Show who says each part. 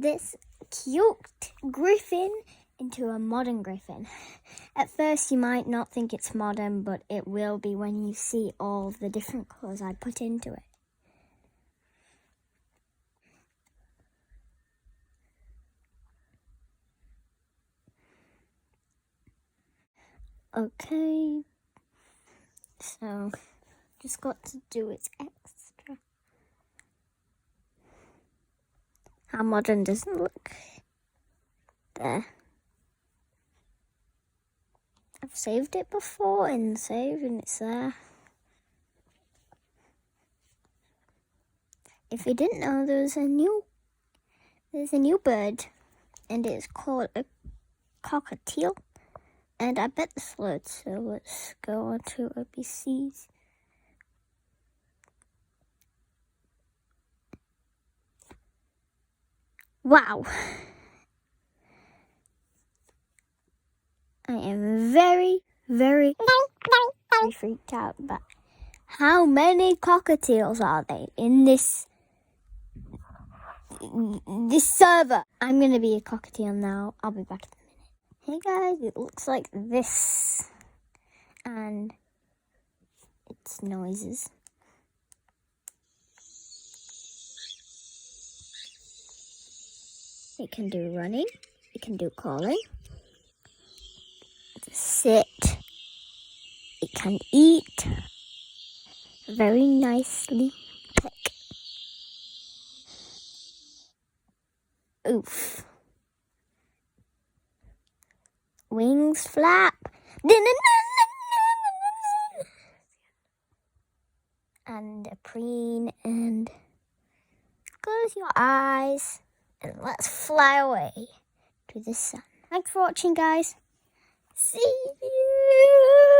Speaker 1: this cute griffin into a modern griffin. At first you might not think it's modern, but it will be when you see all the different colours I put into it. Okay, so just got to do its extra. How modern does it look? There. I've saved it before in save and it's there. If you didn't know, there's a new bird and it's called a cockatiel. And I bet this loads, so let's go on to OBCs. Wow. I am very freaked out. But how many cockatiels are they in this server? I'm going to be a cockatiel now. I'll be back in a minute. Hey guys, it looks like this. And its noises. It can do running. It can do calling. Sit. It can eat. Very nicely peck. Oof. Wings flap. And a preen. And close your eyes. And let's fly away to the sun. Thanks for watching, guys. See you.